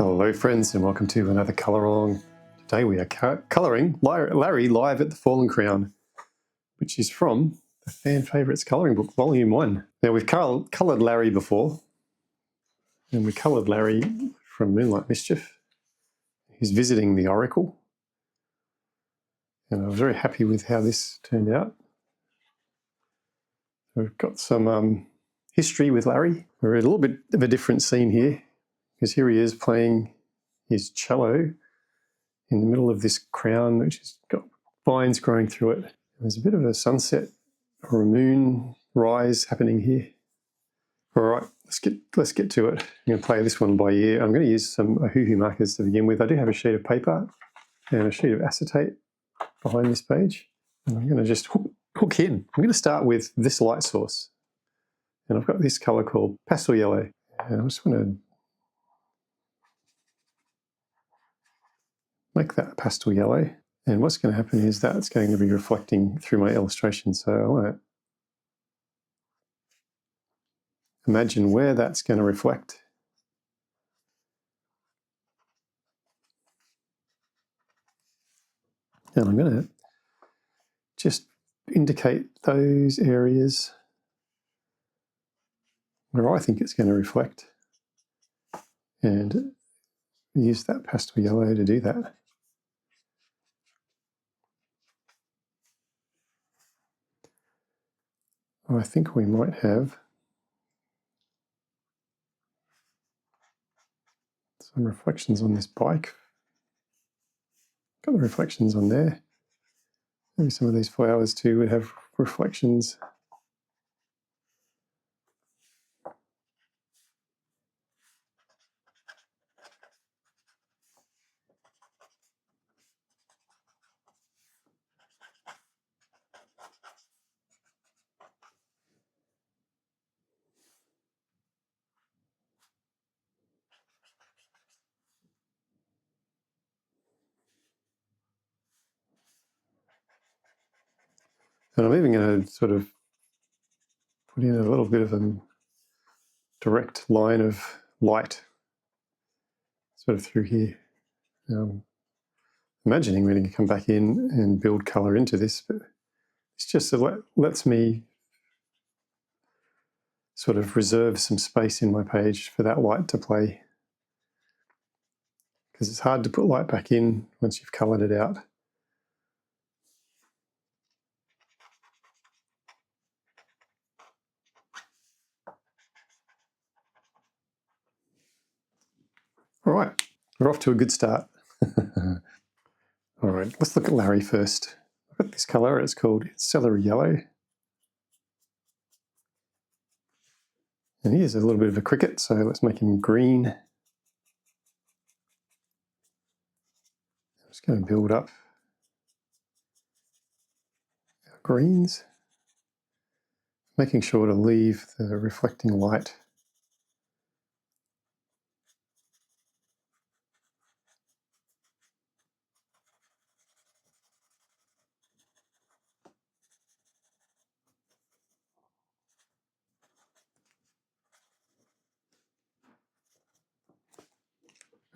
Hello friends and welcome to another colour along. Today we are colouring Larry live at the Fallen Crown, which is from the Fan Favourites Colouring Book Volume 1. Now we've coloured Larry before, and we coloured Larry from Moonlight Mischief. He's visiting the Oracle, and I was very happy with how this turned out. We've got some history with Larry. We're at a little bit of a different scene here, because here he is playing his cello in the middle of this crown, which has got vines growing through it. There's a bit of a sunset or a moon rise happening here. All right, let's get to it. I'm going to play this one by ear. I'm going to use some hoo-hoo markers to begin with. I do have a sheet of paper and a sheet of acetate behind this page, and I'm going to just hook in. I'm going to start with this light source, and I've got this colour called pastel yellow, and I just want to make that pastel yellow. And what's going to happen is that it's going to be reflecting through my illustration. So I want to imagine where that's going to reflect. And I'm going to just indicate those areas where I think it's going to reflect, and use that pastel yellow to do that. I think we might have some reflections on this bike. Got the reflections on there. Maybe some of these flowers too would have reflections. And I'm even going to sort of put in a little bit of a direct line of light sort of through here. Imagining we're going to come back in and build colour into this, but it's just lets me sort of reserve some space in my page for that light to play, because it's hard to put light back in once you've coloured it out. All right, we're off to a good start. All right, let's look at Larry first. I've got this colour, it's called Celery Yellow. And here's a little bit of a cricket, so let's make him green. I'm just going to build up our greens, making sure to leave the reflecting light.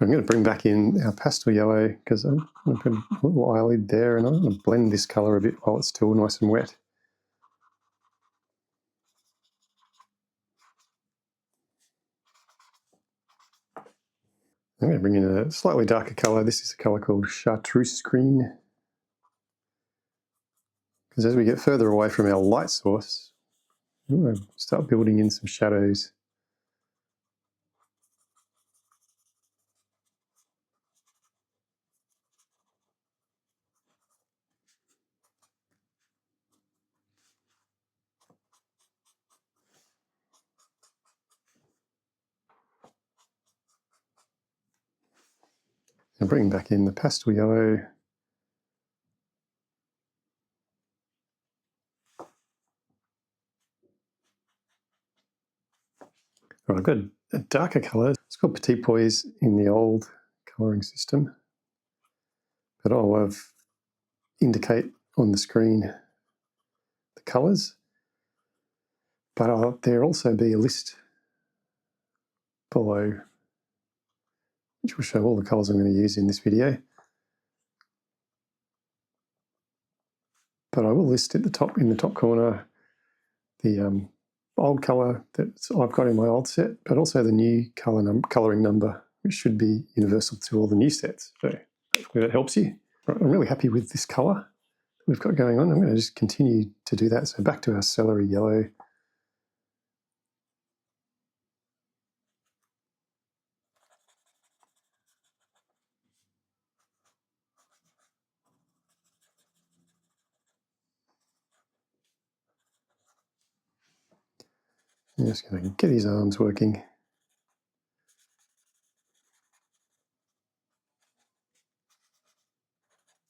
I'm going to bring back in our pastel yellow, because I'm going to put a little eyelid there, and I'm going to blend this colour a bit while it's still nice and wet. I'm going to bring in a slightly darker colour. This is a colour called Chartreuse Green, because as we get further away from our light source, we want to start building in some shadows. And bring back in the pastel yellow. Right, I've got a darker colour. It's called Petit Pois in the old colouring system, but I'll indicate on the screen the colours. But there'll also be a list below which will show all the colours I'm going to use in this video. But I will list at the top, in the top corner, the old colour that I've got in my old set, but also the new colouring number, which should be universal to all the new sets. So hopefully that helps you. Right, I'm really happy with this colour we've got going on. I'm going to just continue to do that. So back to our celery yellow. I'm just going to get his arms working.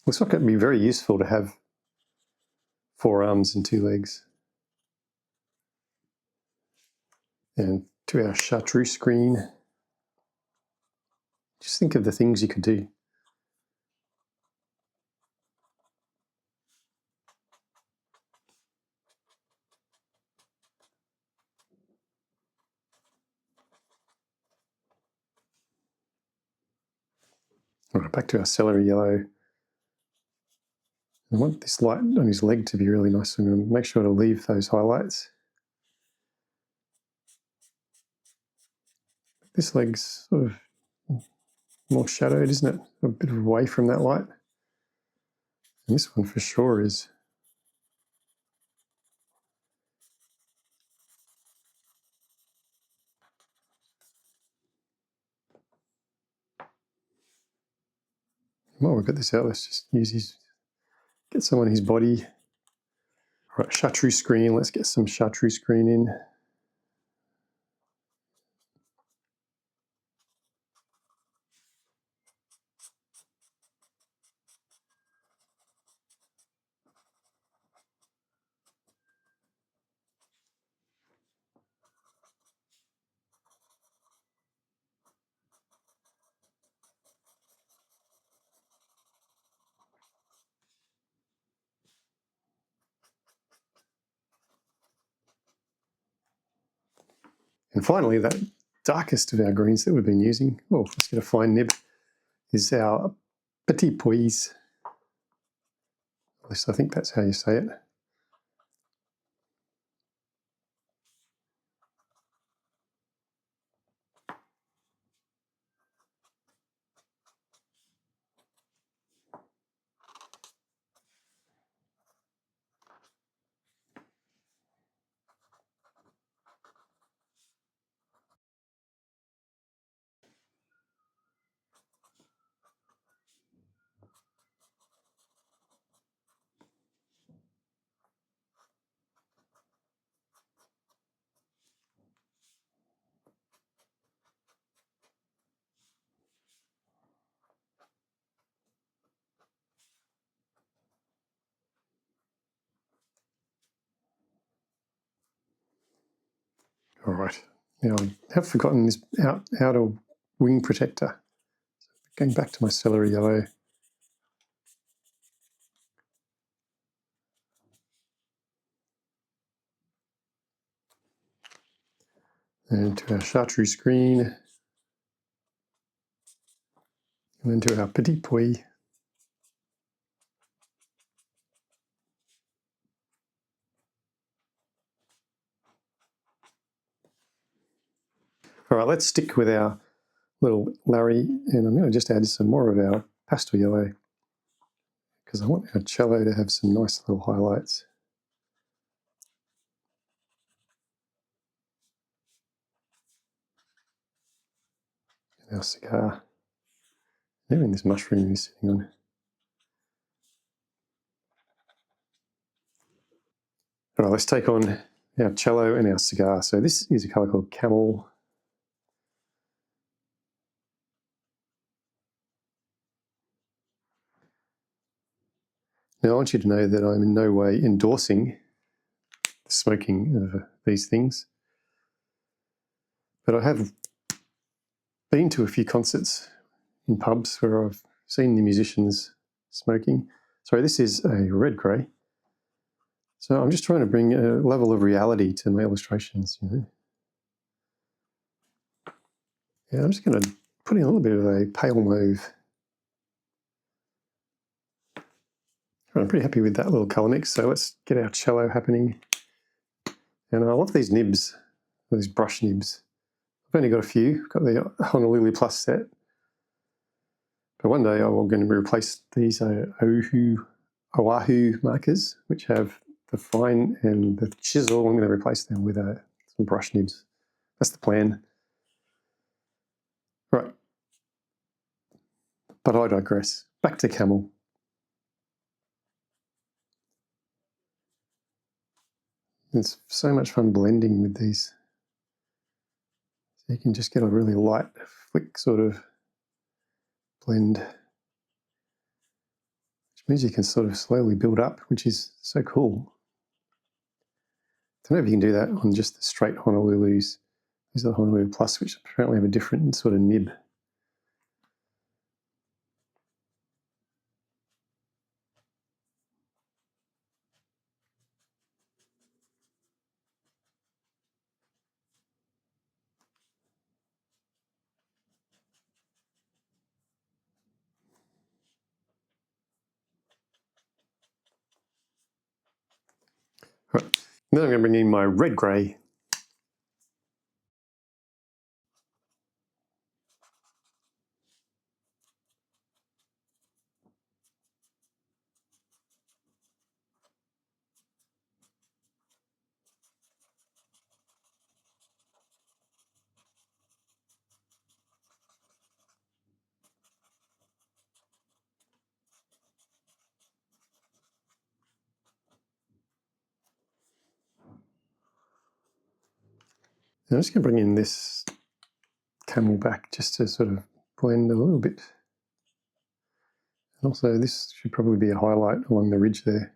Looks like it'd be very useful to have 4 arms and 2 legs. And to our chartreuse screen, just think of the things you could do. All right, back to our celery yellow. I want this light on his leg to be really nice, so I'm going to make sure to leave those highlights. This leg's sort of more shadowed, isn't it? A bit away from that light. And this one for sure is. While we've got this out, let's just get some on his body. All right, chartreuse screen. Let's get some chartreuse screen in. And finally, that darkest of our greens that we've been using, oh, let's get a fine nib, is our petit pois. At least I think that's how you say it. All right, now I have forgotten this outer wing protector. Going back to my celery yellow. And to our chartreuse green. And then to our petit pois. All right, let's stick with our little Larry, and I'm going to just add some more of our pastel yellow because I want our cello to have some nice little highlights. And our cigar, even this mushroom is sitting on. All right, let's take on our cello and our cigar. So this is a colour called Camel. Now I want you to know that I'm in no way endorsing the smoking of these things, but I have been to a few concerts in pubs where I've seen the musicians smoking. Sorry, this is a red grey. So I'm just trying to bring a level of reality to my illustrations, you know. Yeah, I'm just going to putting a little bit of a pale mauve. I'm pretty happy with that little colour mix, so let's get our cello happening. And I love these nibs, these brush nibs. I've only got a few. I've got the Honolulu Plus set. But one day I'm going to replace these Oahu markers, which have the fine and the chisel. I'm going to replace them with some brush nibs. That's the plan. Right. But I digress. Back to camel. It's so much fun blending with these. So you can just get a really light, flick sort of blend, which means you can sort of slowly build up, which is so cool. I don't know if you can do that on just the straight Honolulus. These are the Honolulu Plus, which apparently have a different sort of nib. Right. Then I'm going to bring in my red grey. And I'm just going to bring in this camel back just to sort of blend a little bit. And also this should probably be a highlight along the ridge there.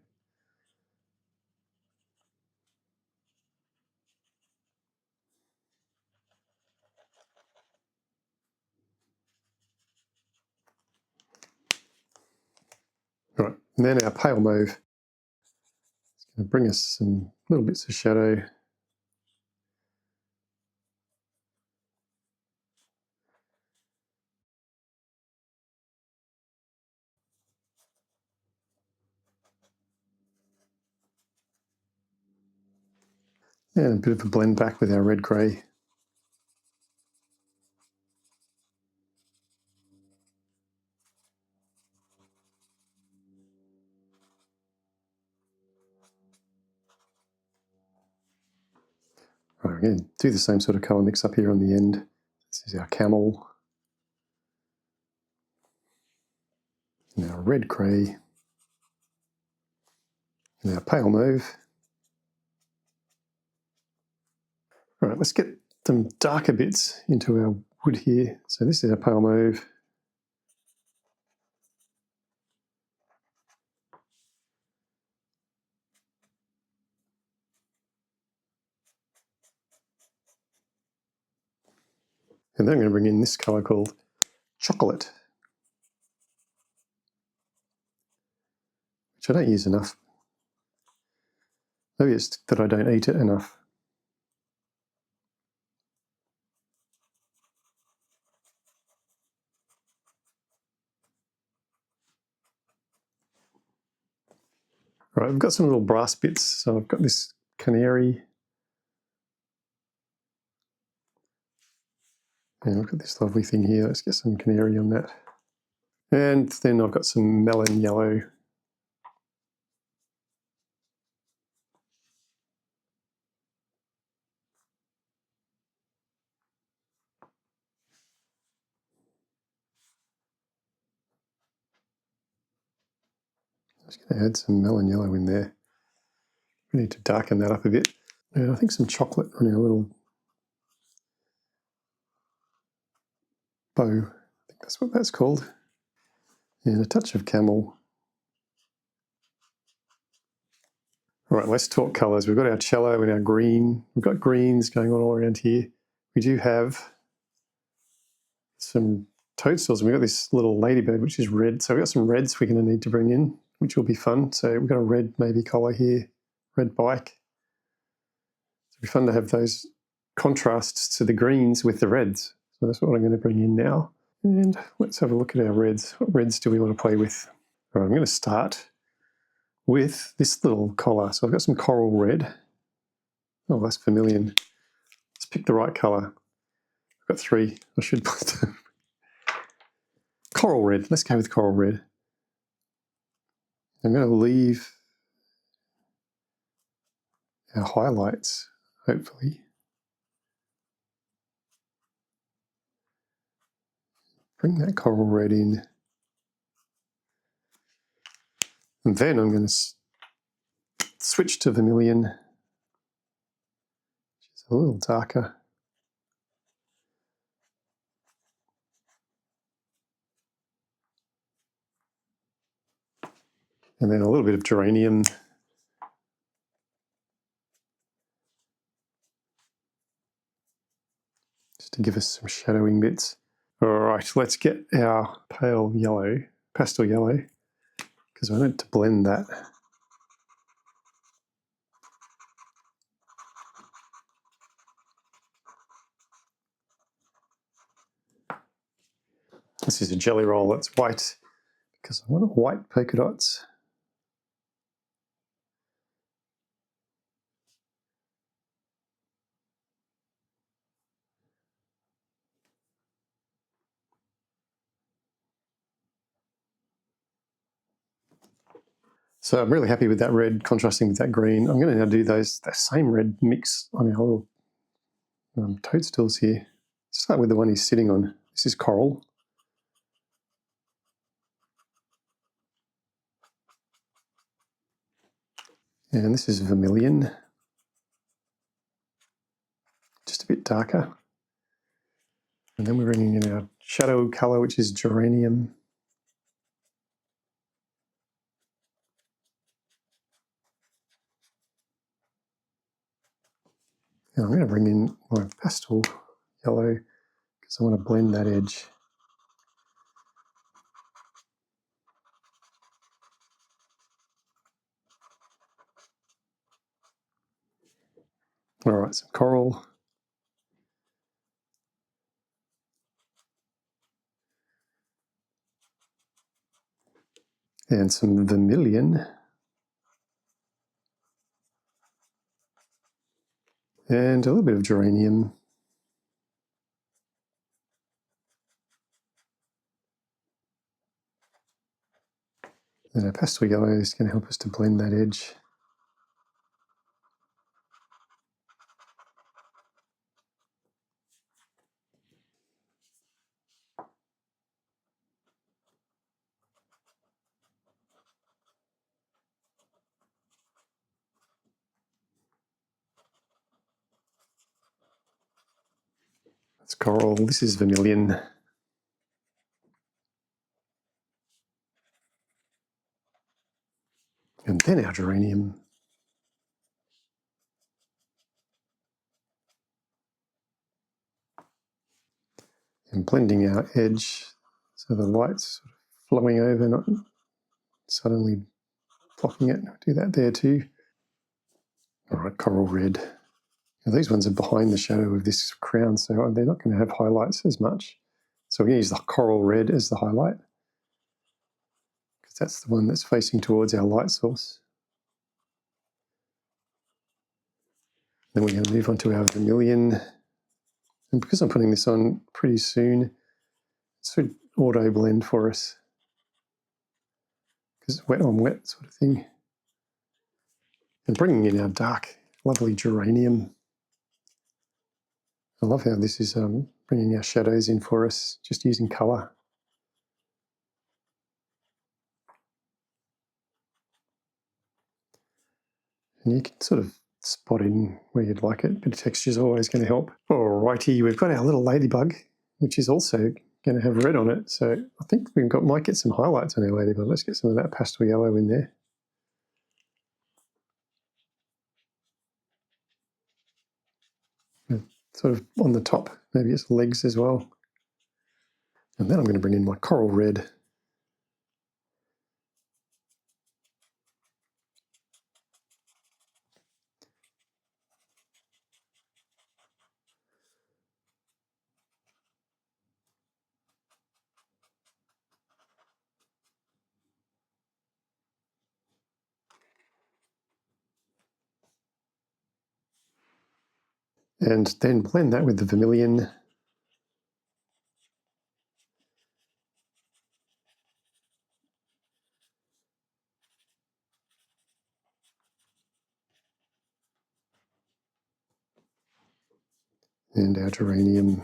Right, and then our pale mauve. It's going to bring us some little bits of shadow. And a bit of a blend back with our red grey. Right, again, do the same sort of colour mix up here on the end. This is our camel. And our red grey. And our pale mauve. All right, let's get some darker bits into our wood here. So this is our pale mauve. And then I'm going to bring in this colour called chocolate, which I don't use enough. Maybe it's that I don't eat it enough. All right, I've got some little brass bits. So I've got this canary. And I've got this lovely thing here. Let's get some canary on that. And then I've got some melon yellow. I'm just going to add some melon yellow in there. We need to darken that up a bit. And I think some chocolate on our little bow. I think that's what that's called. And a touch of camel. All right, let's talk colours. We've got our cello and our green. We've got greens going on all around here. We do have some toadstools, and we've got this little ladybird, which is red. So we've got some reds we're going to need to bring in, which will be fun. So we've got a red maybe collar here, red bike. It'll be fun to have those contrasts to the greens with the reds. So that's what I'm going to bring in now. And let's have a look at our reds. What reds do we want to play with? All right, I'm going to start with this little collar. So I've got some coral red. Oh, that's vermilion. Let's pick the right colour. I've got 3. I should put them. Coral red. Let's go with coral red. I'm going to leave our highlights, hopefully. Bring that coral red in. And then I'm going to switch to vermilion, which is a little darker. And then a little bit of geranium. Just to give us some shadowing bits. All right, let's get our pale yellow, pastel yellow, because I need to blend that. This is a jelly roll that's white because I want white polka dots. So I'm really happy with that red contrasting with that green. I'm going to now do that same red mix on our little toadstools here. Start with the one he's sitting on. This is coral. And this is vermilion. Just a bit darker. And then we're bringing in our shadow colour, which is geranium. And I'm going to bring in my pastel yellow because I want to blend that edge. All right, some coral. And some vermilion. And a little bit of geranium. And our pastel yellow is going to help us to blend that edge. That's coral. This is vermilion. And then our geranium. And blending our edge so the light's sort of flowing over, not suddenly blocking it. Do that there too. All right, coral red. Now these ones are behind the shadow of this crown, so they're not going to have highlights as much. So we're going to use the coral red as the highlight because that's the one that's facing towards our light source. Then we're going to move on to our vermilion. And because I'm putting this on pretty soon, it should auto blend for us because it's wet on wet sort of thing. And bringing in our dark, lovely geranium. I love how this is bringing our shadows in for us, just using colour. And you can sort of spot in where you'd like it. A bit of texture is always going to help. Alrighty, we've got our little ladybug, which is also going to have red on it. So I think might get some highlights on our ladybug. Let's get some of that pastel yellow in there. And sort of on the top, maybe its legs as well. And then I'm going to bring in my coral red. And then blend that with the vermilion. And our geranium.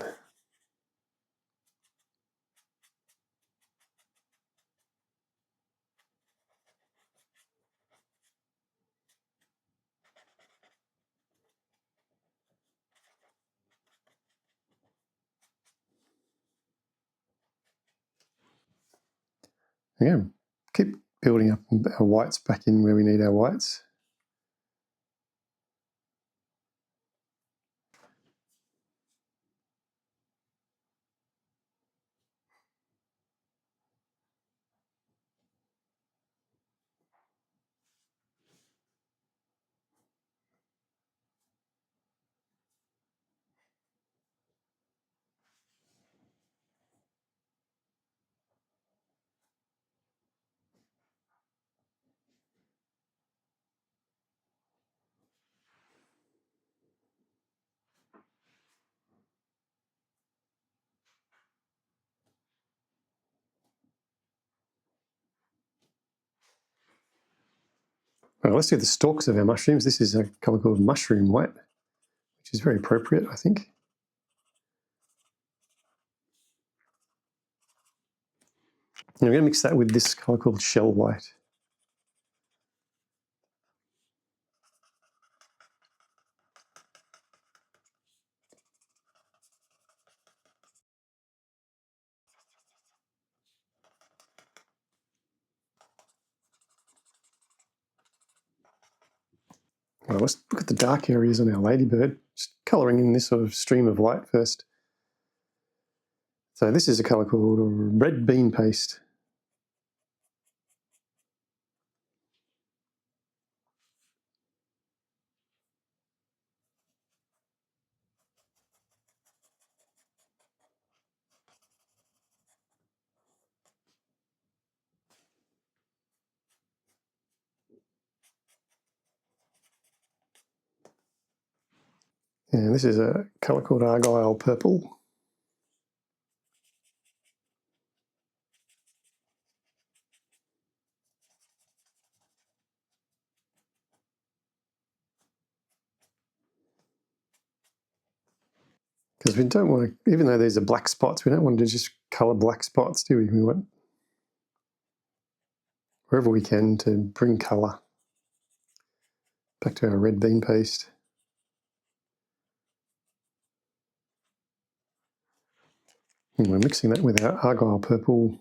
Yeah, keep building up our whites back in where we need our whites. Well, let's do the stalks of our mushrooms. This is a colour called mushroom white, which is very appropriate, I think. And we're going to mix that with this colour called shell white. Well, let's look at the dark areas on our Ladybird, just colouring in this sort of stream of light first. So this is a colour called red bean paste. And this is a colour called argyle purple. Because we don't want to, even though these are black spots, we don't want to just colour black spots, do we? We want, wherever we can, to bring colour. Back to our red bean paste. And we're mixing that with our argyle purple,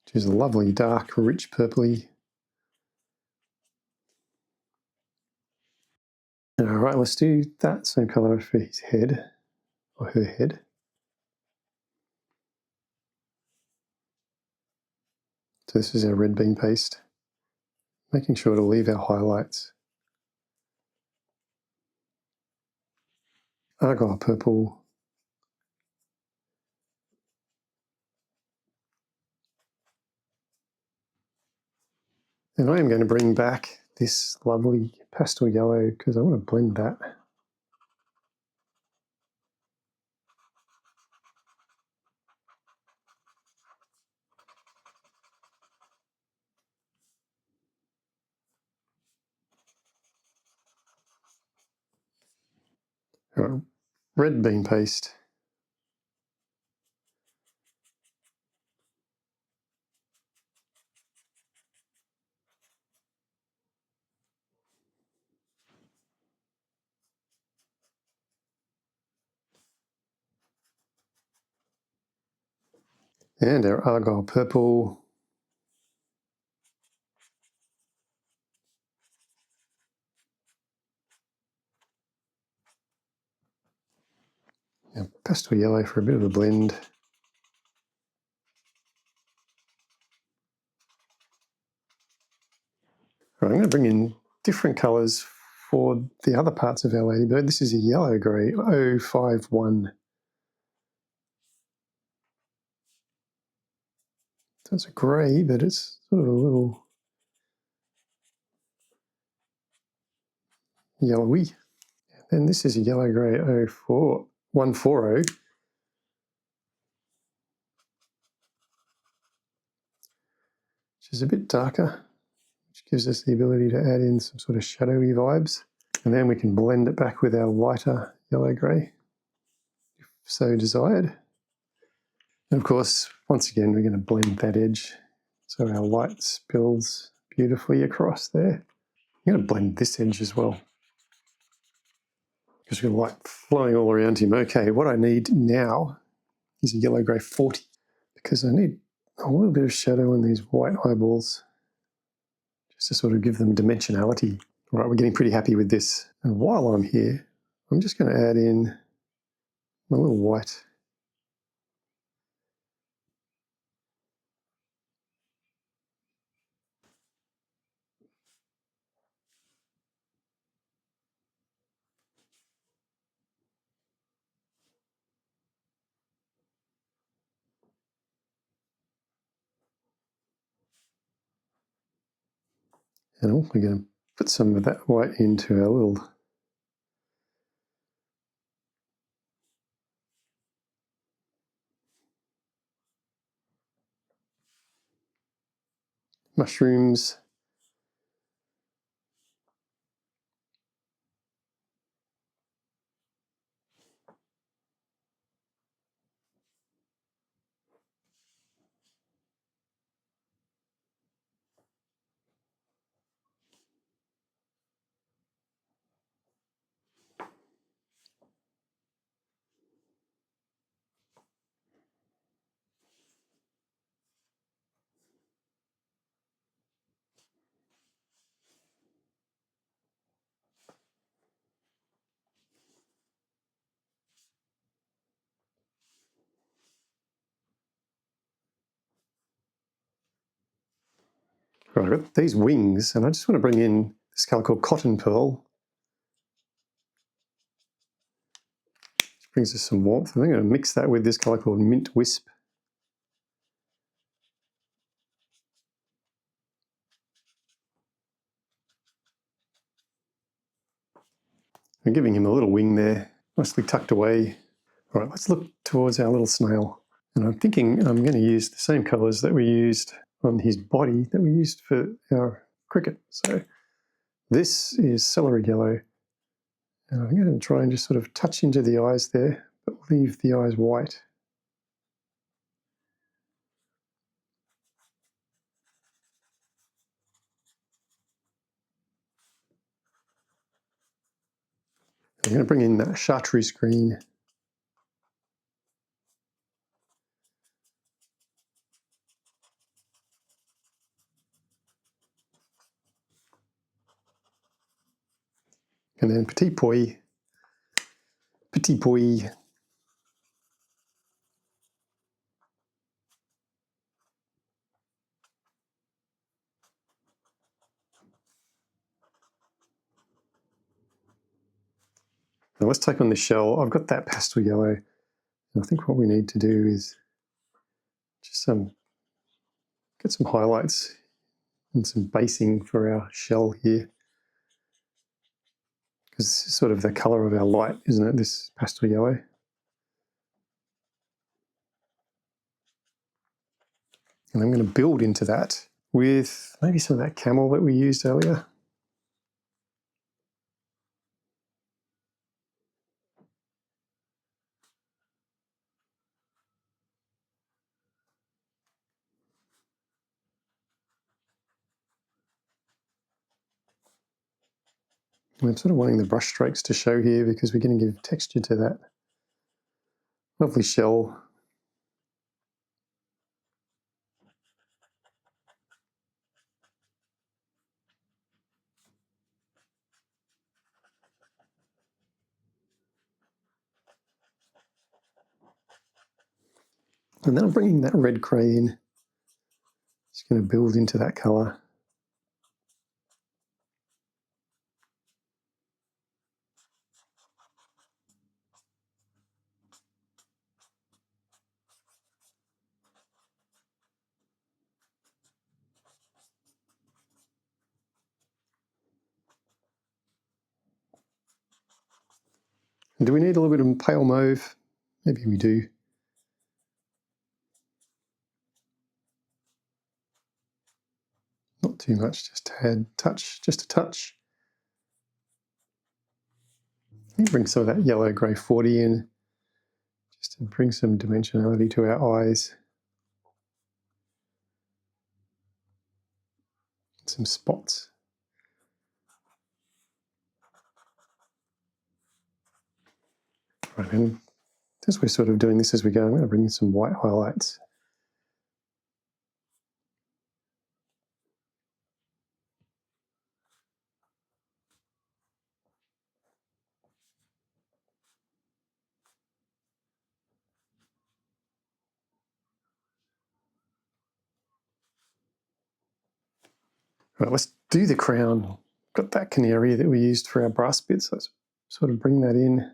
which is a lovely dark, rich purpley. All right, let's do that same colour for his head, or her head. So this is our red bean paste, making sure to leave our highlights. Argyle purple. And I am going to bring back this lovely pastel yellow because I want to blend that. Red bean paste. And our argyle purple. Our pastel yellow for a bit of a blend. Right, I'm going to bring in different colours for the other parts of our Ladybird. This is a yellow grey 051. So it's a grey, but it's sort of a little yellowy. And this is a yellow-grey 140, which is a bit darker, which gives us the ability to add in some sort of shadowy vibes. And then we can blend it back with our lighter yellow-grey, if so desired. And of course, once again, we're going to blend that edge so our light spills beautifully across there. I'm going to blend this edge as well, because we've got light flowing all around him. Okay, what I need now is a yellow-grey 40, because I need a little bit of shadow on these white eyeballs, just to sort of give them dimensionality. All right, we're getting pretty happy with this. And while I'm here, I'm just going to add in my little white. And we're going to put some of that white into our little mushrooms. Right, I've got these wings, and I just want to bring in this colour called Cotton Pearl. Which brings us some warmth. I'm going to mix that with this colour called Mint Wisp. I'm giving him a little wing there, nicely tucked away. All right, let's look towards our little snail. And I'm thinking I'm going to use the same colours that we used on his body that we used for our cricket. So this is celery yellow. And I'm going to try and just sort of touch into the eyes there, but leave the eyes white. I'm going to bring in that chartreuse green. And then Petit Boy. Petit Boy. Now let's take on the shell. I've got that pastel yellow. And I think what we need to do is just get some highlights and some basing for our shell here. Because this is sort of the colour of our light, isn't it? This pastel yellow. And I'm going to build into that with maybe some of that camel that we used earlier. And I'm sort of wanting the brush strokes to show here because we're going to give texture to that lovely shell. And then I'm bringing that red cray in. Just going to build into that colour. And do we need a little bit of pale mauve? Maybe we do. Not too much, just a touch, just a touch. Bring some of that yellow grey 40 in, just to bring some dimensionality to our eyes. Some spots. Right, and as we're sort of doing this as we go, I'm going to bring in some white highlights. Right, let's do the crown. Got that canary that we used for our brass bits. Let's sort of bring that in.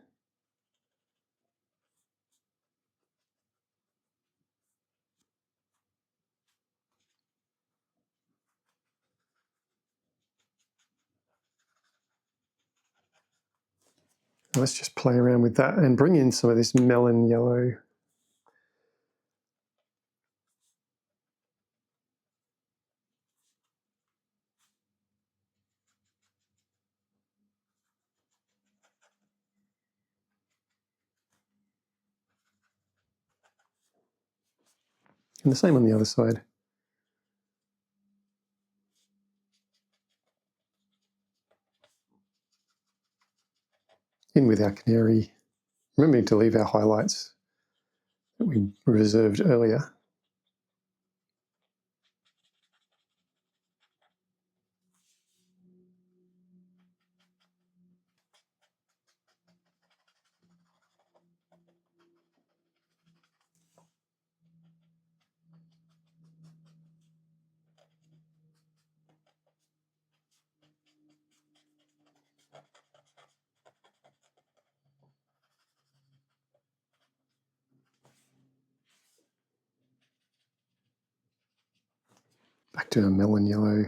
Let's just play around with that and bring in some of this melon yellow. And the same on the other side. In with our canary. Remembering to leave our highlights that we reserved earlier. Back to our melon yellow.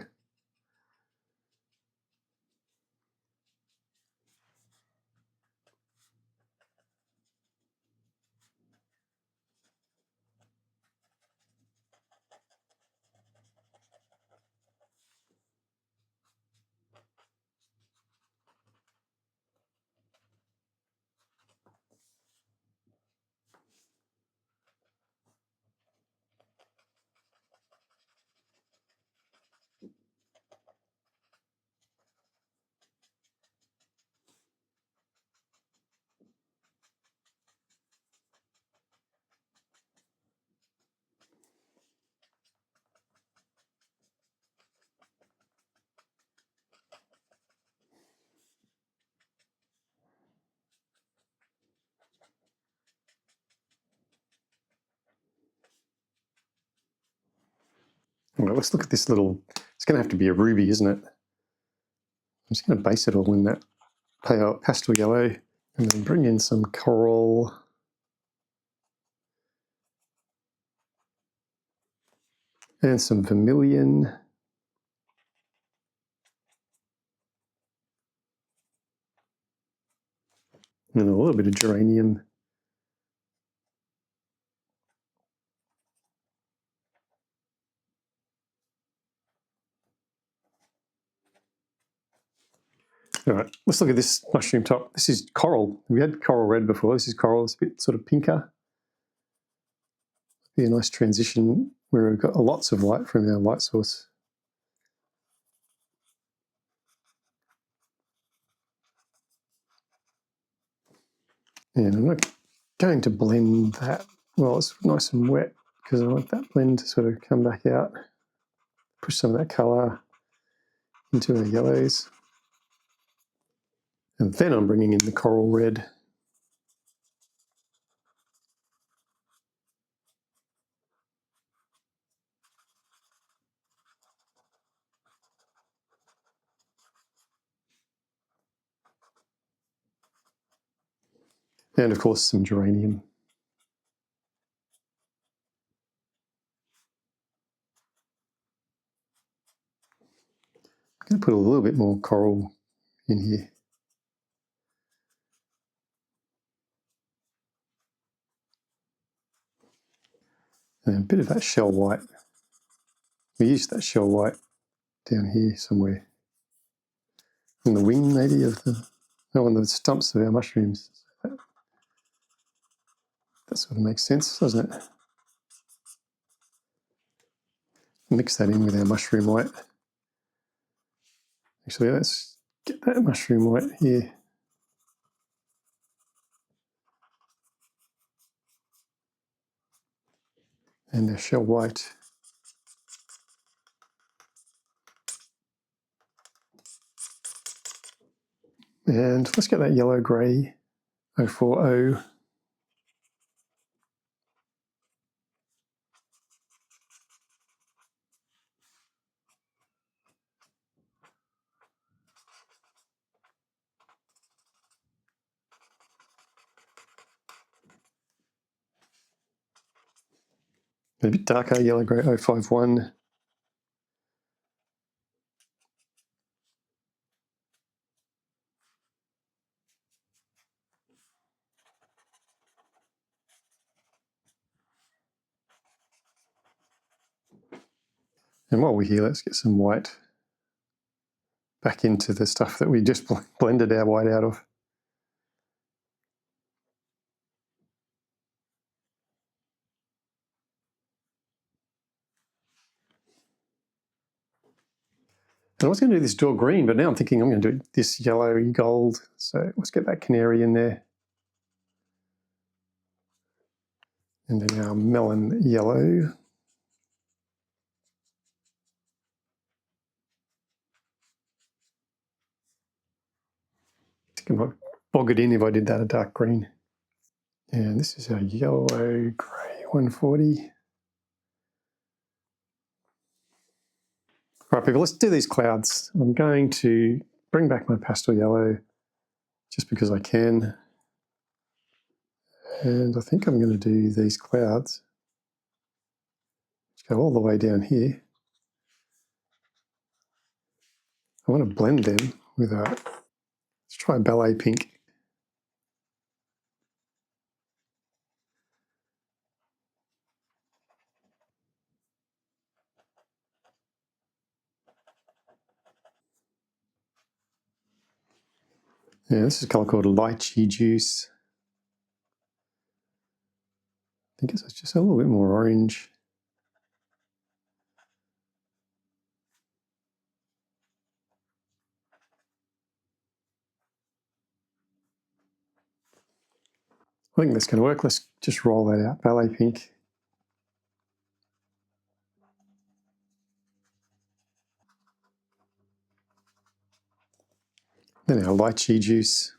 Well, let's look at this little, it's going to have to be a ruby, isn't it? I'm just going to base it all in that pale pastel yellow and then bring in some coral. And some vermilion. And a little bit of geranium. All right, let's look at this mushroom top. This is coral. We had coral red before. This is coral. It's a bit sort of pinker. Be a nice transition where we've got lots of light from our light source. And I'm not going to blend that. Well, it's nice and wet because I want that blend to sort of come back out. Push some of that colour into our yellows. And then I'm bringing in the coral red. And of course some geranium. I'm going to put a little bit more coral in here. And a bit of that shell white. We used that shell white down here somewhere. In the wing maybe of the, on the stumps of our mushrooms. That sort of makes sense, doesn't it? Mix that in with our mushroom white. Actually, let's get that mushroom white here. And our shell white. And let's get that yellow grey 040. A bit darker, yellow grey 051. And while we're here, let's get some white back into the stuff that we just blended our white out of. And I was going to do this dual green, but now I'm thinking I'm going to do this yellowy gold. So let's get that canary in there. And then our melon yellow. I think I might bog it in if I did that a dark green. And this is our yellow grey 140. Right, people, let's do these clouds. I'm going to bring back my pastel yellow just because I can. And I think I'm going to do these clouds. Go all the way down here. I want to blend them with a, let's try ballet pink. Yeah, this is a colour called lychee juice. I think it's just a little bit more orange. I think that's going to work. Let's just roll that out. Ballet pink. Then our lychee juice.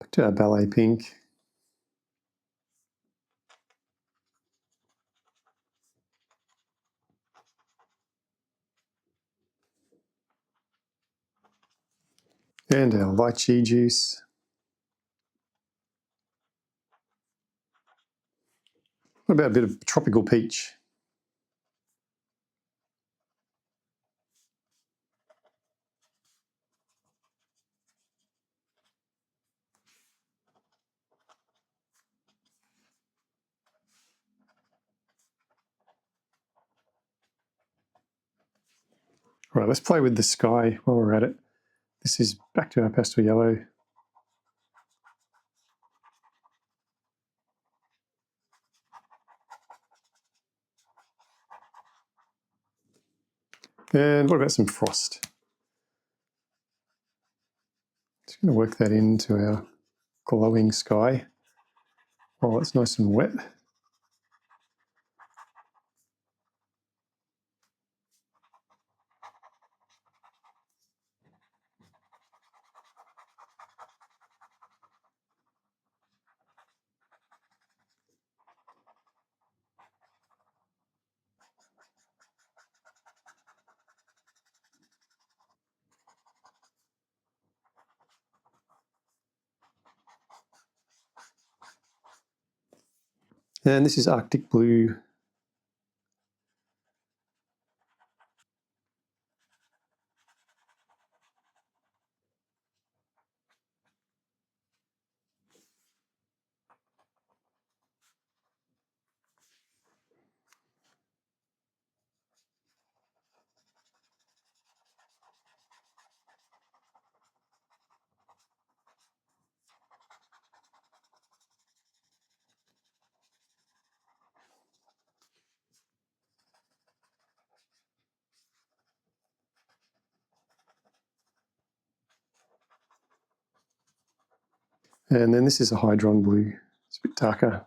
Back to our ballet pink. And our lychee juice. What about a bit of tropical peach? All right, let's play with the sky while we're at it. This is back to our pastel yellow. And what about some frost? Just going to work that into our glowing sky while it's nice and wet. And this is Arctic Blue. And then this is a Hydron Blue. It's a bit darker.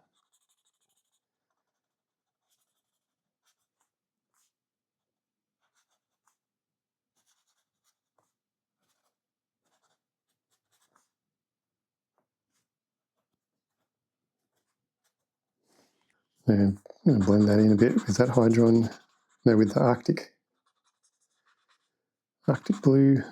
And I'm going to blend that in a bit with that Hydron, no, with the Arctic Blue.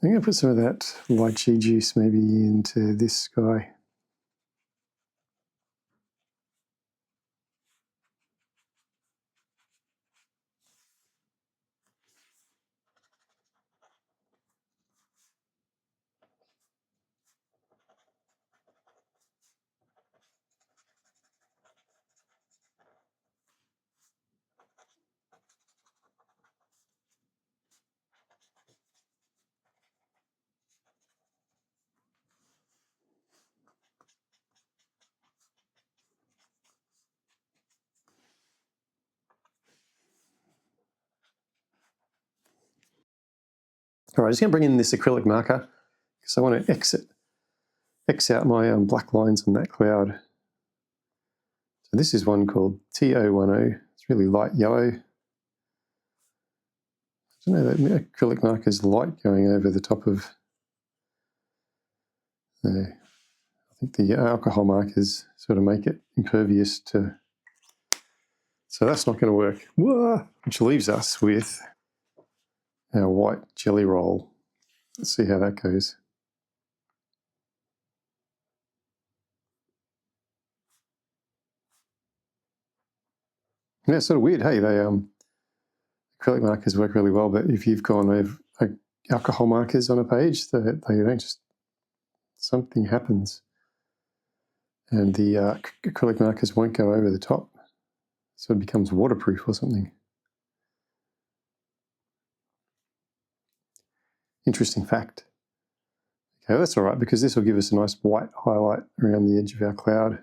I'm going to put some of that lychee juice maybe into this sky. All right, I'm just going to bring in this acrylic marker because I want to X out my black lines on that cloud. So this is one called TO10. It's really light yellow. I don't know, that acrylic marker is light going over the top of. I think the alcohol markers sort of make it impervious to. So that's not going to work. Whoa! Which leaves us with our white jelly roll. Let's see how that goes. Yeah, it's sort of weird. Hey, they acrylic markers work really well, but if you've gone with alcohol markers on a page, they don't just, something happens, and the acrylic markers won't go over the top, so it becomes waterproof or something. Interesting fact. Okay, that's all right, because this will give us a nice white highlight around the edge of our cloud.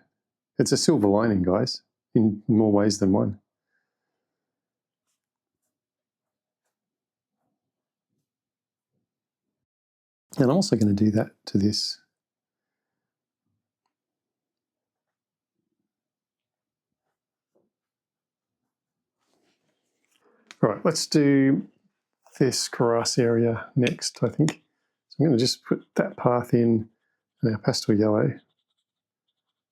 It's a silver lining, guys, in more ways than one. And I'm also going to do that to this. All right, let's do this grass area next, I think. So I'm going to just put that path in our pastel yellow,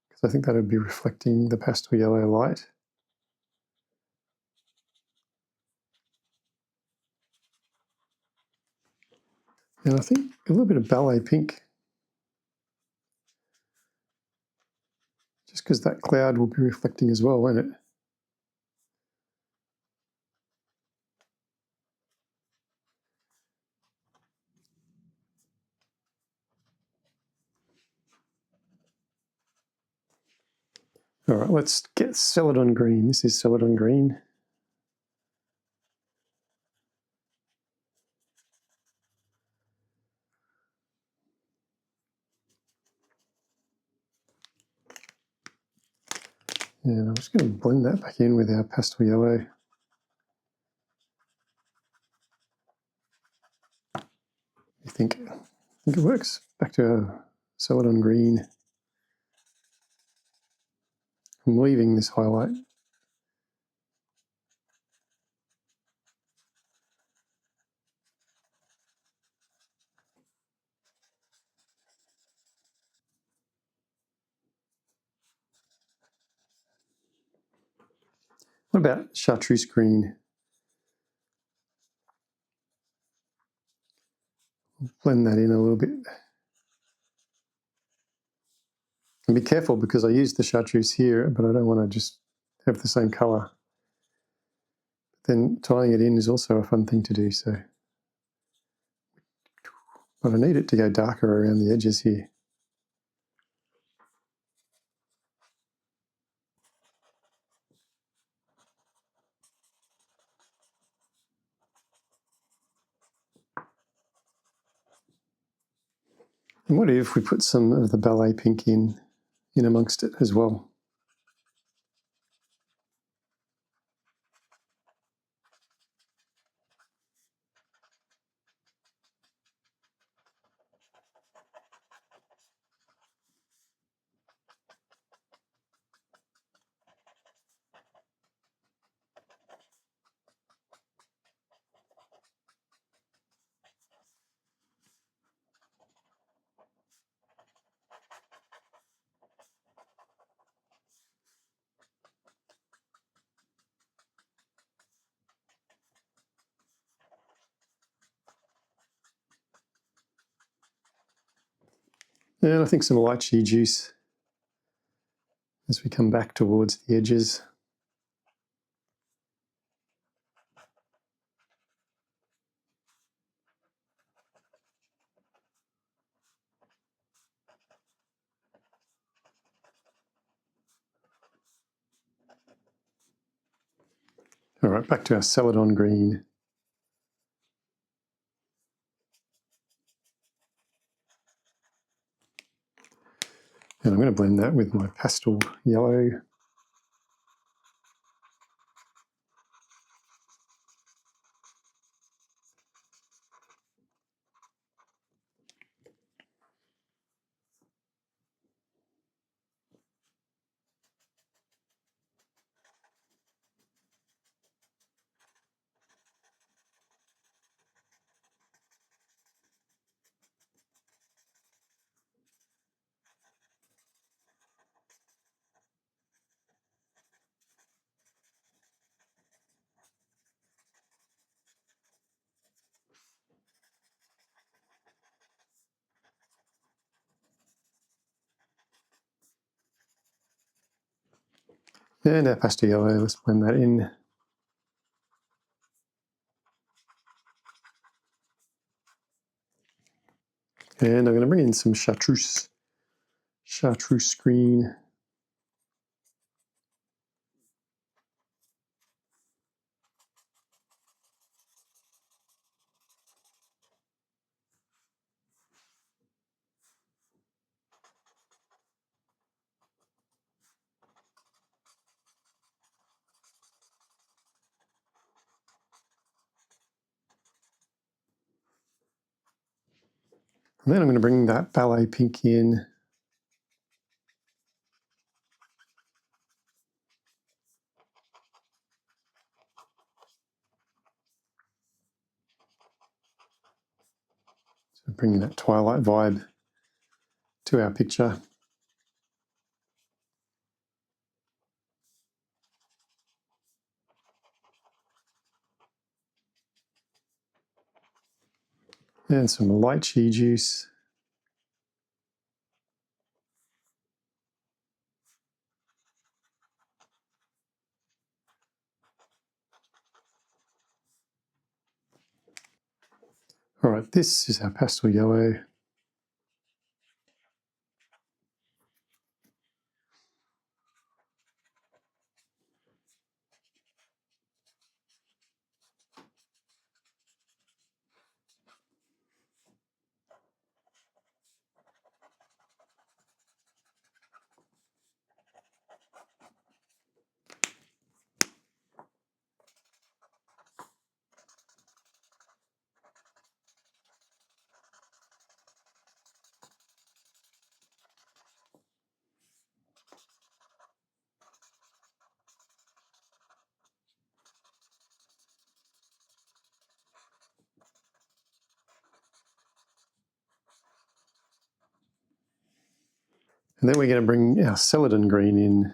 because I think that would be reflecting the pastel yellow light. And I think a little bit of ballet pink, just because that cloud will be reflecting as well, won't it? All right, let's get Celadon green. This is Celadon green. And I'm just going to blend that back in with our pastel yellow. I think it works. Back to our Celadon green. I'm leaving this highlight. What about chartreuse green? Blend that in a little bit. And be careful because I use the chartreuse here, but I don't want to just have the same colour. Then tying it in is also a fun thing to do. So, but I need it to go darker around the edges here. And what if we put some of the ballet pink in amongst it as well? And I think some lychee juice as we come back towards the edges. All right, back to our celadon green. And I'm going to blend that with my pastel yellow. And our pastel yellow, let's blend that in. And I'm going to bring in some chartreuse green. And then I'm going to bring that ballet pink in. So bringing that twilight vibe to our picture. And some lychee juice. All right, this is our pastel yellow. And then we're going to bring our celadon green in.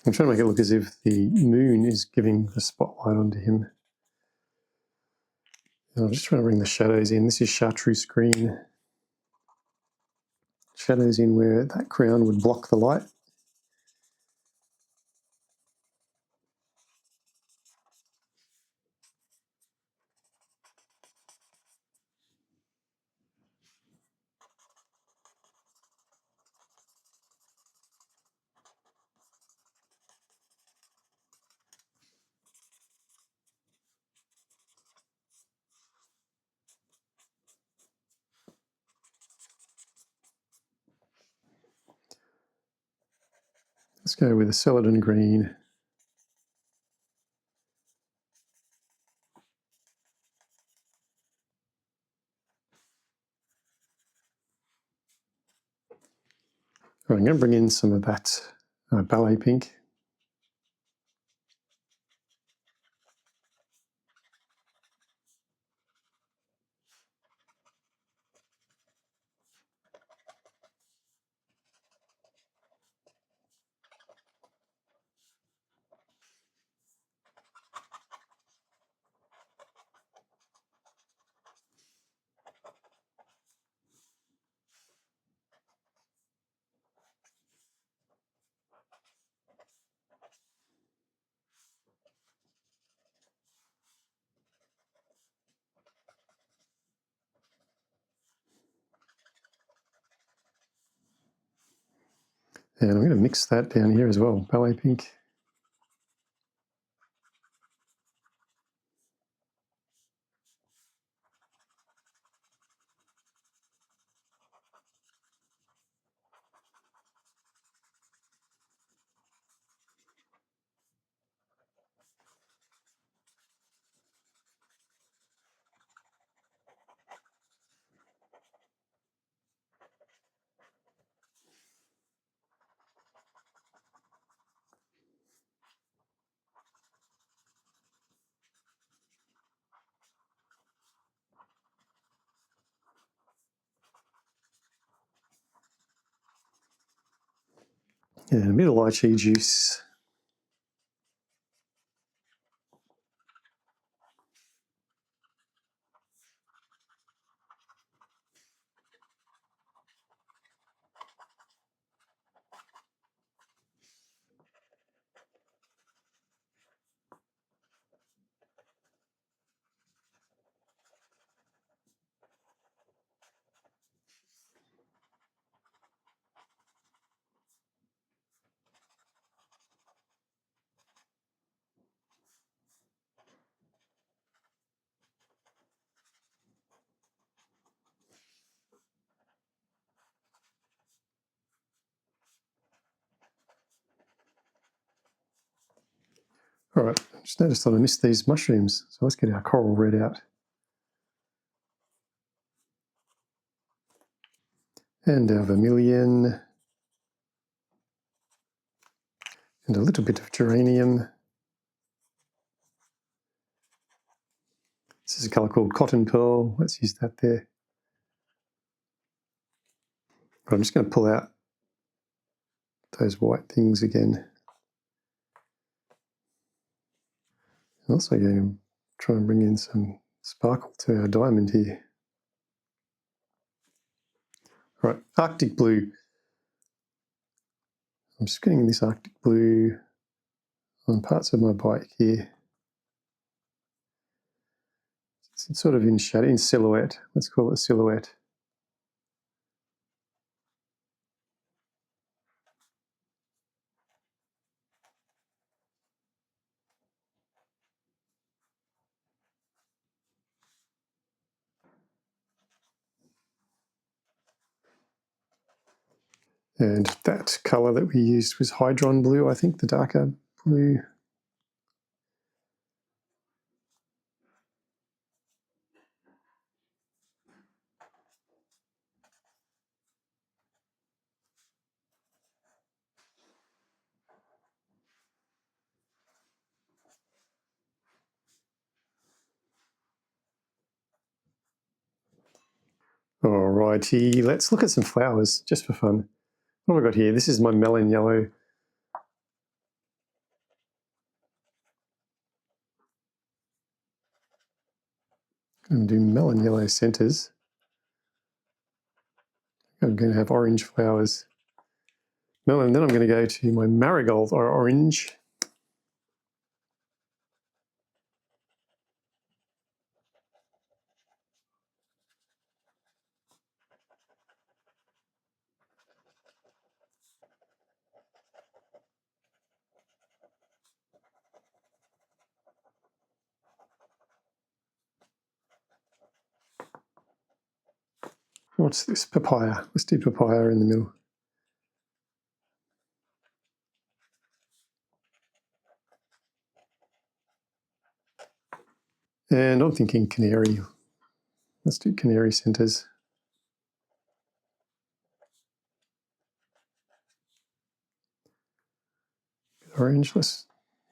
I'm trying to make it look as if the moon is giving the spotlight onto him. And I'm just trying to bring the shadows in. This is chartreuse green. Shadows in where that crown would block the light. Let's go with a celadon green. Right, I'm going to bring in some of that ballet pink. And I'm going to mix that down here as well, ballet pink. And a bit of lychee juice. All right, just noticed that I missed these mushrooms. So let's get our coral red out. And our vermilion. And a little bit of geranium. This is a colour called Cotton Pearl. Let's use that there. I'm just going to pull out those white things again. I'm also going to try and bring in some sparkle to our diamond here. All right, Arctic blue. I'm just getting this Arctic blue on parts of my bike here. It's sort of in shadow, in silhouette. Let's call it a silhouette. And that colour that we used was Hydron blue, I think, the darker blue. Alrighty, let's look at some flowers just for fun. What have I got here? This is my melon yellow I'm going to do melon yellow centres. I'm going to have orange flowers. Melon, then I'm going to go to my marigold or orange. What's this? Papaya. Let's do papaya in the middle. And I'm thinking canary. Let's do canary centres. Orange. Let's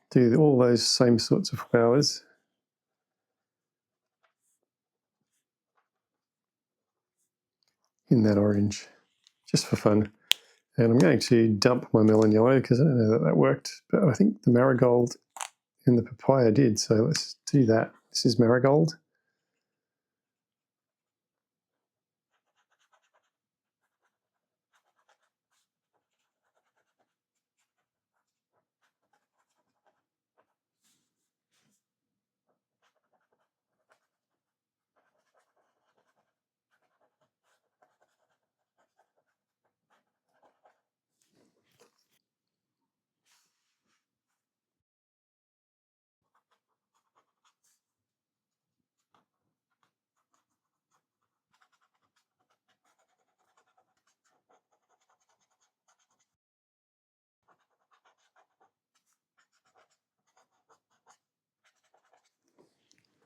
do all those same sorts of flowers. In that orange, just for fun. And I'm going to dump my melon yellow because I don't know that that worked, but I think the marigold and the papaya did. So let's do that. This is marigold.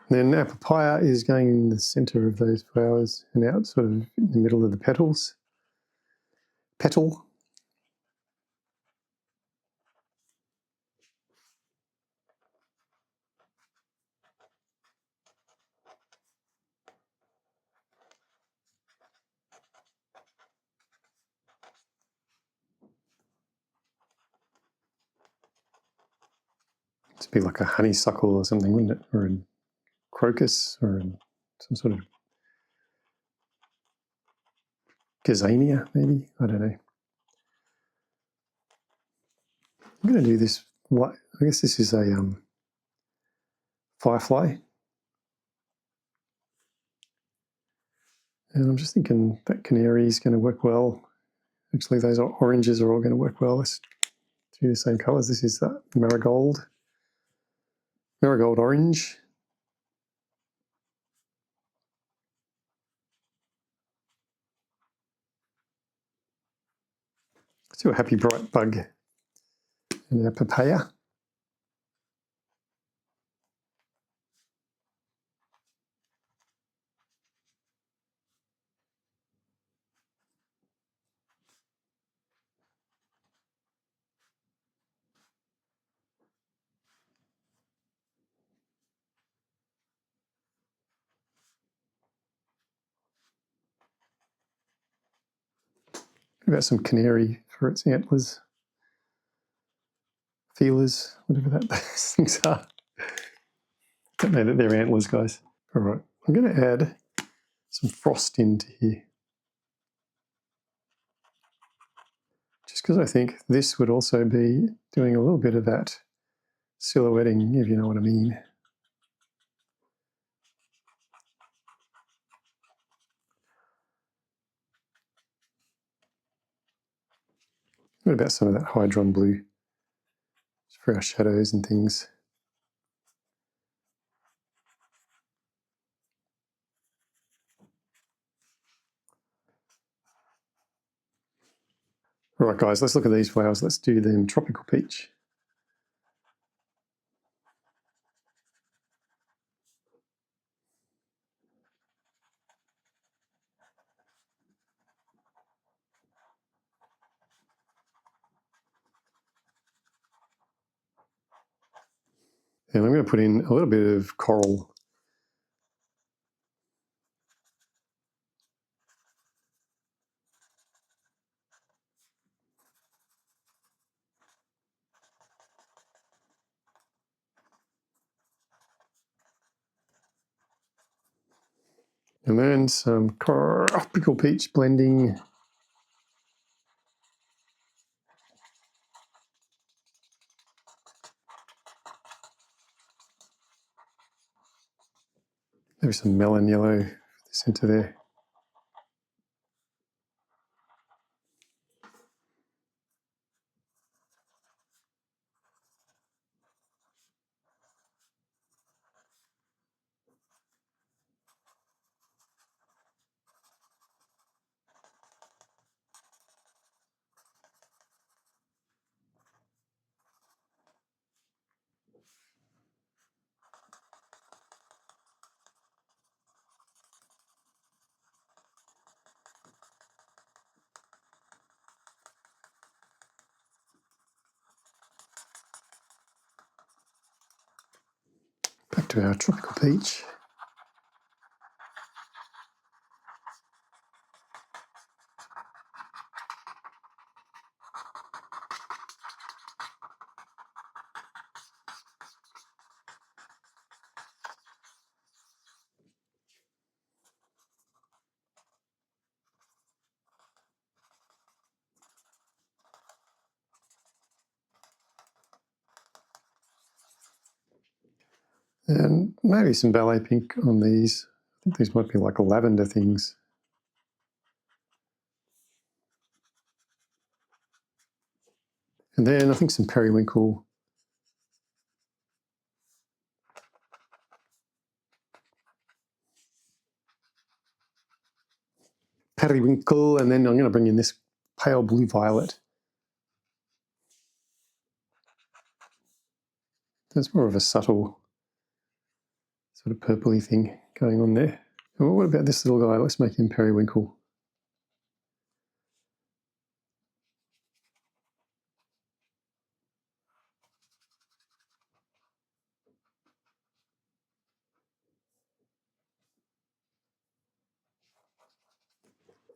Then our papaya is going in the centre of those flowers and out sort of in the middle of the petals. Petal. It'd be like a honeysuckle or something, wouldn't it? Or a crocus or some sort of gazania, maybe? I don't know. I'm going to do this. I guess this is a firefly. And I'm just thinking that canary is going to work well. Actually, those oranges are all going to work well. Let's do the same colours. This is that marigold. Marigold orange. Let's do a happy bright bug. And a papaya. What about some canary for its antlers? Feelers, whatever that those things are. Don't know that they're antlers, guys. All right, I'm going to add some frost into here. Just because I think this would also be doing a little bit of that silhouetting, if you know what I mean. What about some of that hydron blue for our shadows and things? All right, guys, let's look at these flowers. Let's do them tropical peach. And I'm going to put in a little bit of coral. And then some tropical peach blending. Maybe some melon yellow for the centre there. Back to our tropical peach. And maybe some ballet pink on these. I think these might be like lavender things. And then I think some periwinkle. Periwinkle, and then I'm going to bring in this pale blue violet. There's more of a subtle sort of purpley thing going on there. And what about this little guy? Let's make him periwinkle.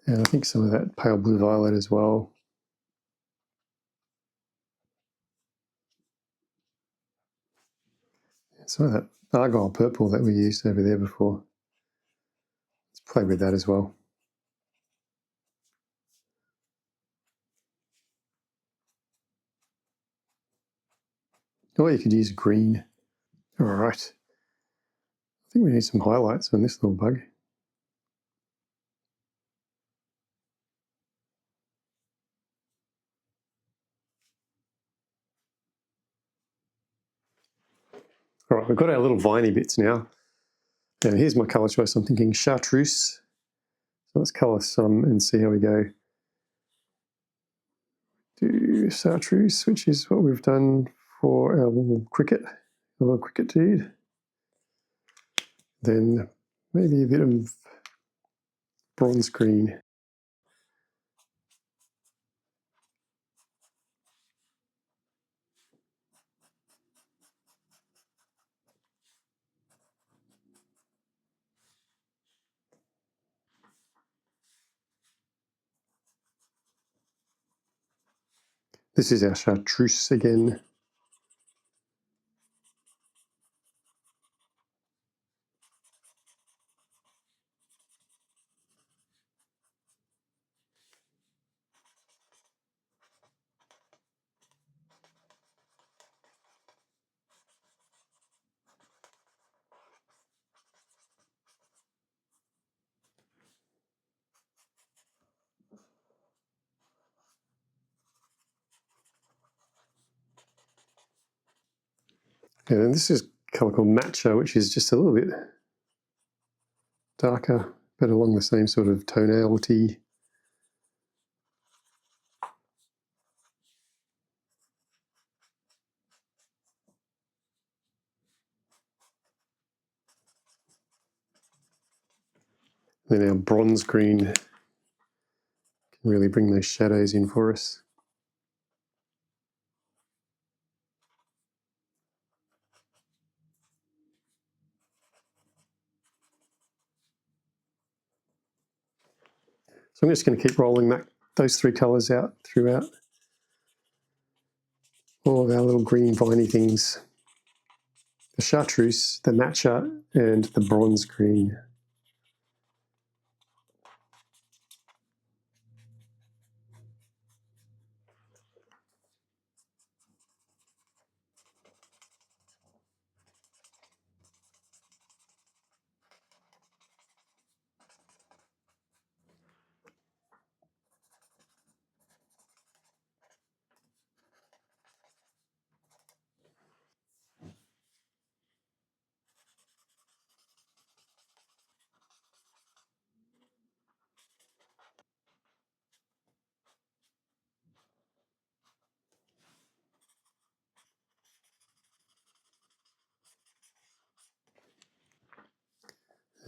And I think some of that pale blue violet as well. Some of that argyle purple that we used over there before. Let's play with that as well. Or you could use green. All right. I think we need some highlights on this little bug. All right, we've got our little viney bits now. And here's my colour choice. I'm thinking chartreuse. So let's colour some and see how we go. Do chartreuse, which is what we've done for our little cricket dude. Then maybe a bit of bronze green. This is our chartreuse again. And then this is a colour called matcha, which is just a little bit darker, but along the same sort of tonality. Then our bronze green can really bring those shadows in for us. So I'm just going to keep rolling those three colours out throughout all of our little green viney things. The chartreuse, the matcha, and the bronze green.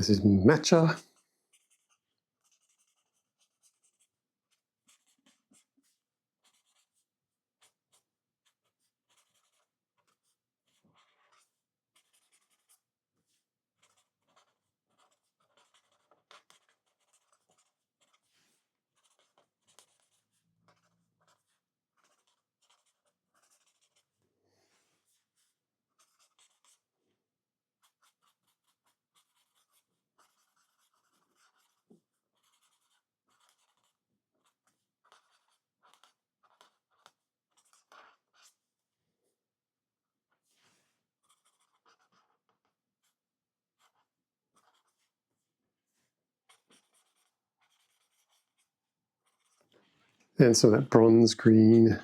This is matcha. And some of that bronze green.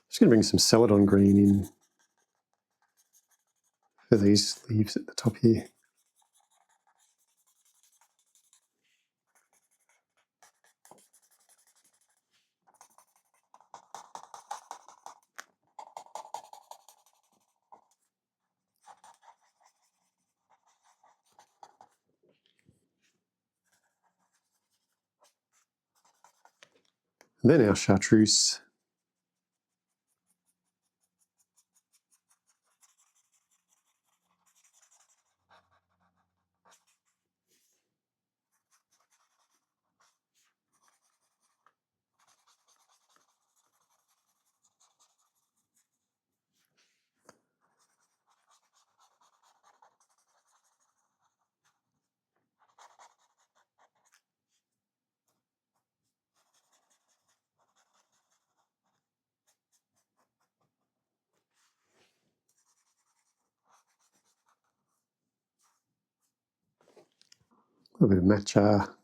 Just going to bring some celadon green in for these leaves at the top here. And then our chartreuse. A little bit of matcha.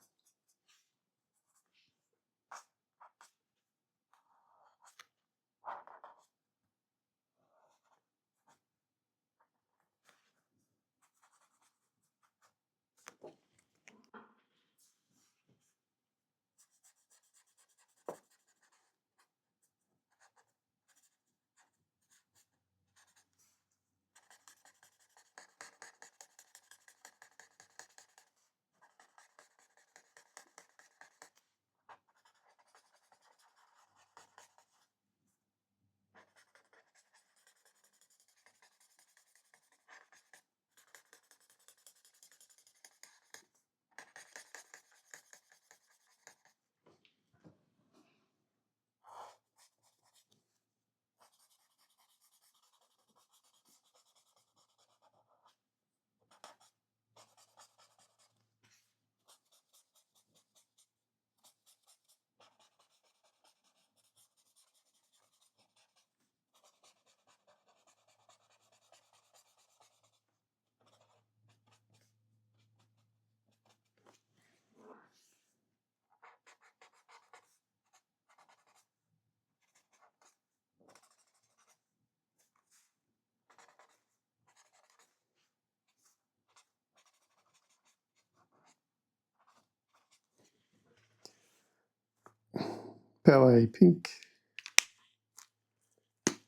ballet pink,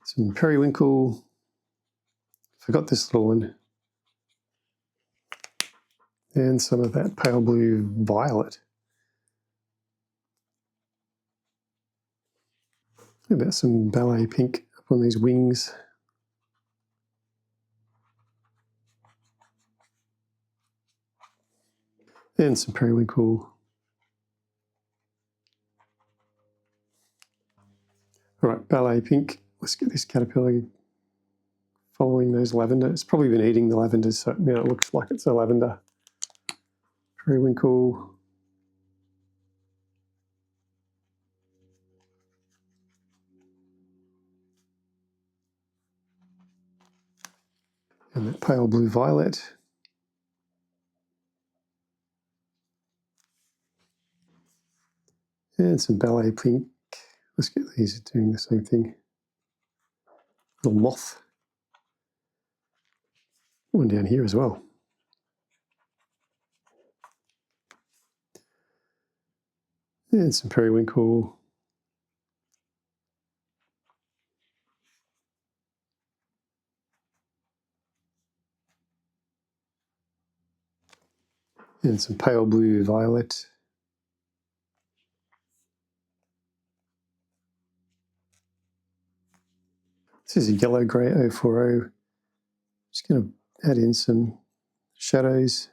some periwinkle, forgot this little one, and some of that pale blue violet. About some ballet pink up on these wings. And some periwinkle. All right, ballet pink. Let's get this caterpillar following those lavender. It's probably been eating the lavender, so now it looks like it's a lavender. Periwinkle. And that pale blue violet. And some ballet pink. Let's get these doing the same thing. Little moth. One down here as well. And some periwinkle. And some pale blue violet. This is a yellow grey 040. Just going to add in some shadows.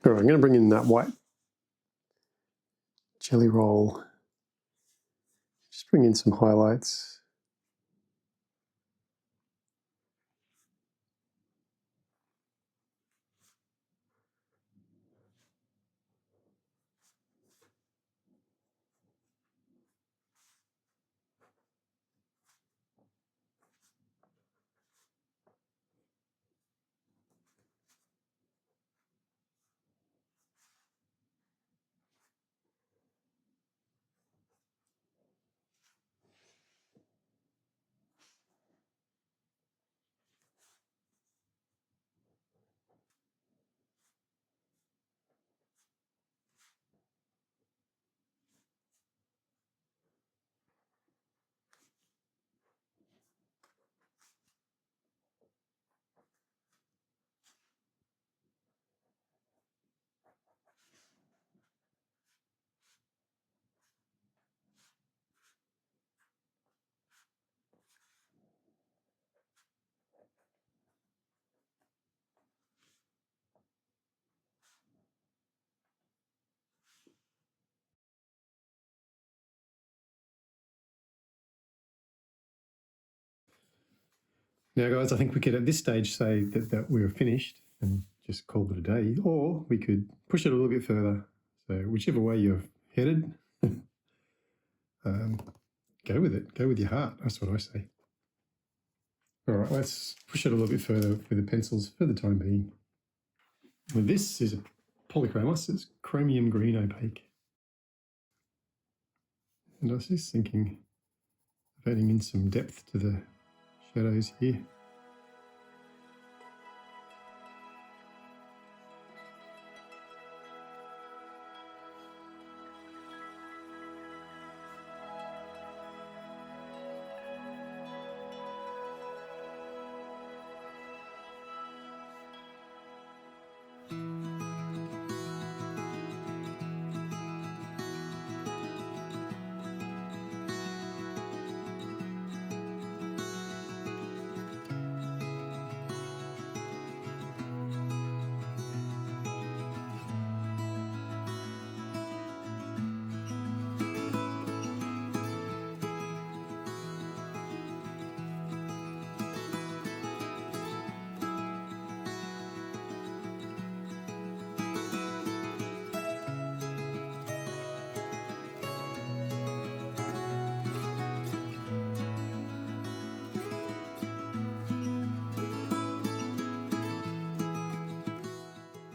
All right, I'm going to bring in that white jelly roll. Just bring in some highlights. Now, guys, I think we could at this stage say that we're finished and just call it a day, or we could push it a little bit further. So whichever way you're headed, go with it. Go with your heart. That's what I say. All right, let's push it a little bit further with the pencils for the time being. Well, this is a Polychromos. It's chromium green opaque. And I was just thinking of adding in some depth to the shadows here.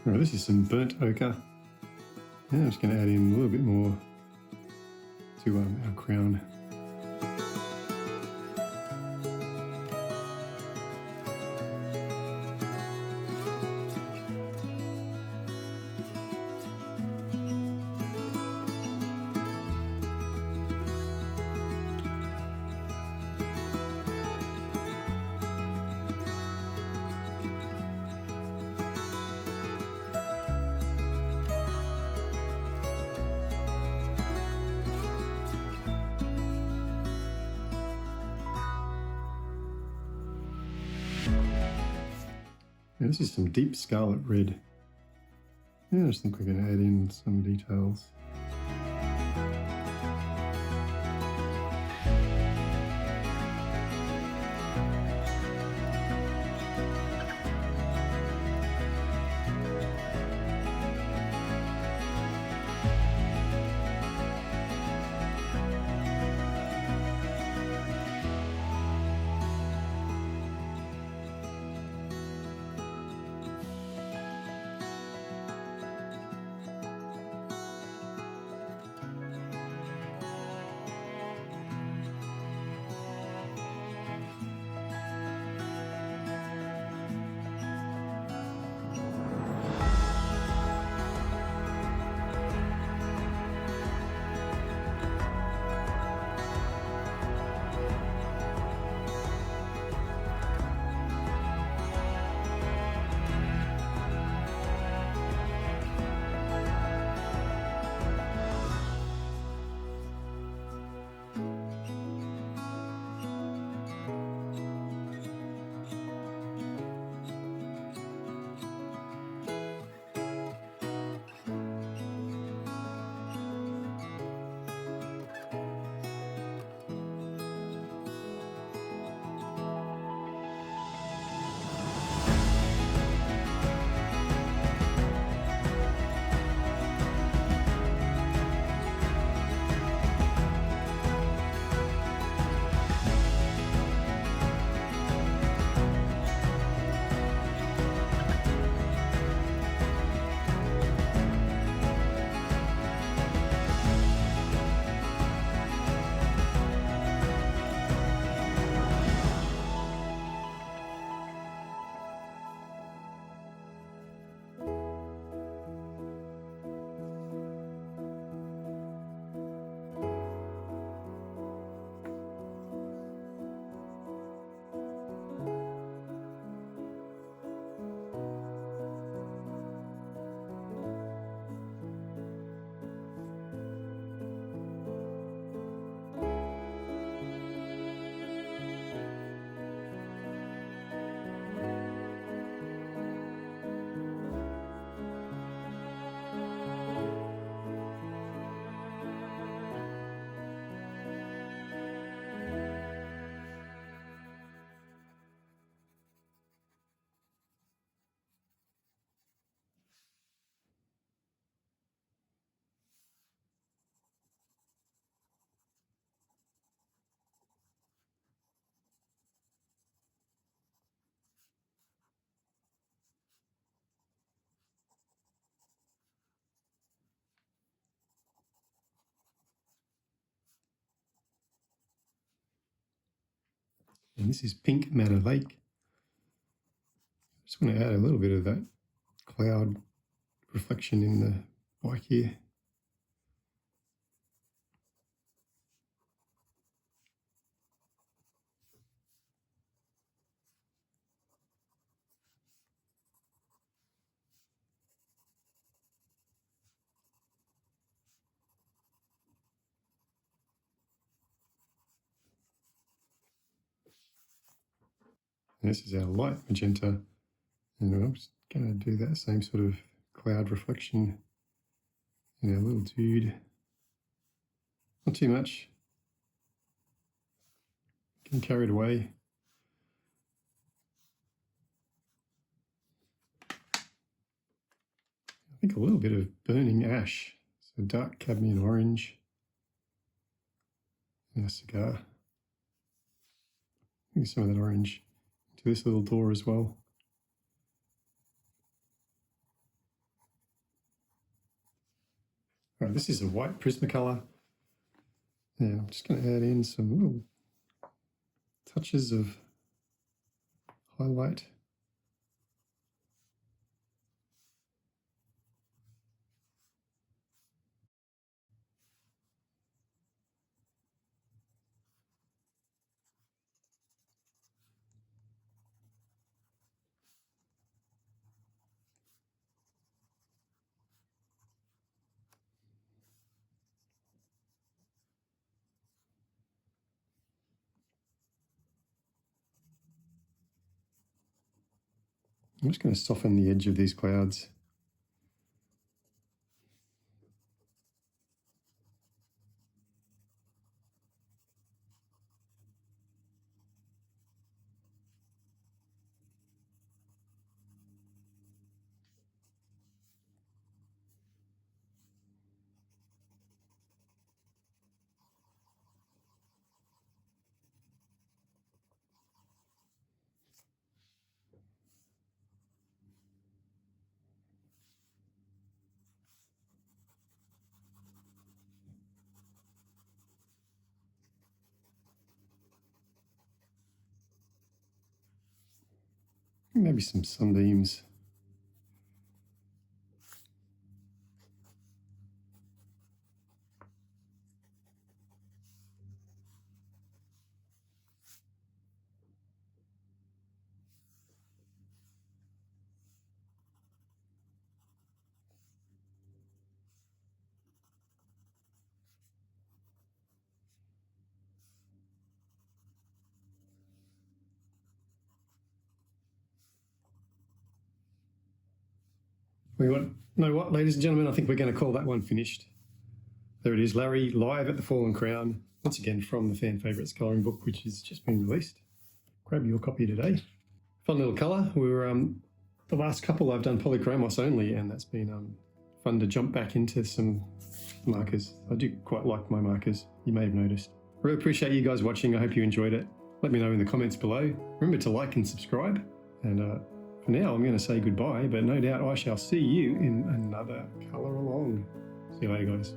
Right, this is some burnt ochre. Yeah, I'm just going to add in a little bit more to our crown. Now this is some deep scarlet red. Yeah, I just think we're going to add in some details. And this is Pink Manor Lake. Just want to add a little bit of that cloud reflection in the bike here. And this is our light magenta, and I'm just going to do that same sort of cloud reflection in our little dude. Not too much. Getting carried away. I think a little bit of burning ash, so dark cadmium orange, and a cigar. Maybe some of that orange to this little door as well. All right, this is a white Prismacolor, and I'm just going to add in some little touches of highlight. I'm just going to soften the edge of these clouds. Maybe some sunbeams. You know what, ladies and gentlemen, I think we're going to call that one finished. There it is, Larry, live at the Fallen Crown, once again from the Fan Favourites colouring book, which has just been released. Grab your copy today. Fun little colour. We were the last couple I've done Polychromos only, and that's been fun to jump back into some markers. I do quite like my markers, you may have noticed. Really appreciate you guys watching. I hope you enjoyed it. Let me know in the comments below. Remember to like and subscribe, and for now, I'm going to say goodbye, but no doubt I shall see you in another colour along. See you later, guys.